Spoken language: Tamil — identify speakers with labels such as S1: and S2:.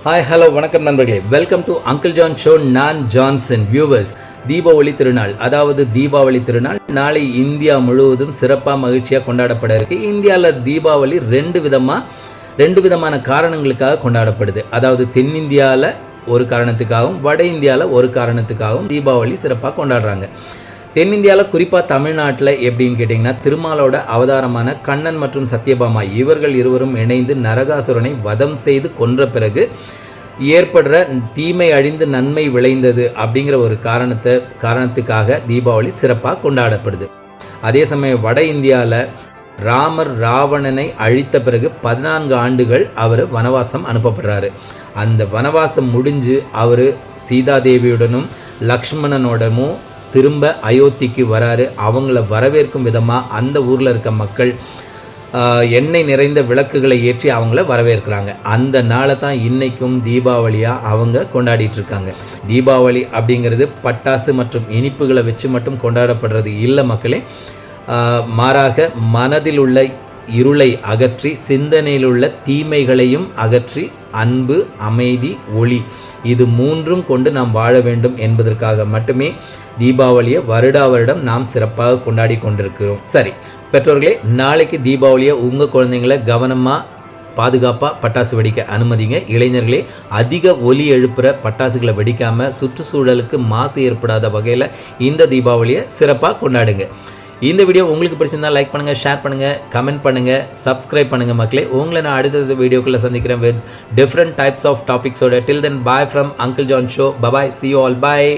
S1: ஹாய் ஹலோ வணக்கம் நண்பர்களே, welcome to uncle John show. நான் ஜான்சன். வியூவர்ஸ், தீபாவளி திருநாள், அதாவது தீபாவளி திருநாள் நாளை இந்தியா முழுவதும் சிறப்பாக மகிழ்ச்சியாக கொண்டாடப்பட இருக்கு. இந்தியாவில் தீபாவளி ரெண்டு விதமான காரணங்களுக்காக கொண்டாடப்படுது. அதாவது தென்னிந்தியாவில் ஒரு காரணத்துக்காகவும் வட இந்தியாவில் ஒரு காரணத்துக்காகவும் தீபாவளி சிறப்பாக கொண்டாடுறாங்க. தென்னிந்தியாவில் குறிப்பாக தமிழ்நாட்டில் எப்படின்னு கேட்டிங்கன்னா, திருமாலோட அவதாரமான கண்ணன் மற்றும் சத்யபாமா இவர்கள் இருவரும் இணைந்து நரகாசுரனை வதம் செய்து கொன்ற பிறகு ஏற்படுற தீமை அழிந்து நன்மை விளைந்தது அப்படிங்கிற ஒரு காரணத்துக்காக தீபாவளி சிறப்பாக கொண்டாடப்படுது. அதே சமயம் வட இந்தியாவில் ராமர் ராவணனை அழித்த பிறகு 14 ஆண்டுகள் அவர் வனவாசம் அனுப்பப்படுறாரு. அந்த வனவாசம் முடிஞ்சு அவர் சீதாதேவியுடனும் லக்ஷ்மணனோடமும் திரும்ப அயோத்திக்கு வராரு. அவங்கள வரவேற்கும் விதமாக அந்த ஊரில் இருக்க மக்கள் எண்ணெய் நிறைந்த விளக்குகளை ஏற்றி அவங்கள வரவேற்கிறாங்க. அந்த நாளை தான் இன்றைக்கும் தீபாவளியாக அவங்க கொண்டாடிட்டு இருக்காங்க. தீபாவளி அப்படிங்கிறது பட்டாசு மற்றும் இனிப்புகளை வச்சு மட்டும் கொண்டாடப்படுறது இல்லை மக்களே. மாறாக மனதில் உள்ள இருளை அகற்றி சிந்தனையில் உள்ள தீமைகளையும் அகற்றி அன்பு, அமைதி, ஒளி இது மூன்றும் கொண்டு நாம் வாழ வேண்டும் என்பதற்காக மட்டுமே தீபாவளியை வருடம் நாம் சிறப்பாக கொண்டாடி கொண்டிருக்கிறோம். சரி பெற்றோர்களே, நாளைக்கு தீபாவளியை உங்கள் குழந்தைங்களை கவனமாக பாதுகாப்பாக பட்டாசு வெடிக்க அனுமதிங்க. இளைஞர்களே, அதிக ஒலி எழுப்புகிற பட்டாசுகளை வெடிக்காமல் சுற்றுச்சூழலுக்கு மாசு ஏற்படாத வகையில் இந்த தீபாவளியை சிறப்பாக கொண்டாடுங்க. இந்த வீடியோ உங்களுக்கு பிடிச்சிருந்தால் லைக் பண்ணுங்கள், ஷேர் பண்ணுங்கள், கமெண்ட் பண்ணுங்கள், சப்ஸ்கிரைப் பண்ணுங்கள் மக்களே. உங்களை நான் அடுத்தது வீடியோக்குள்ளே சந்திக்கிறேன் வித் டிஃப்ரெண்ட் டைப்ஸ் ஆஃப் டாபிக்ஸோட. Till then, bye from uncle John show. Bubye, see you all, bye.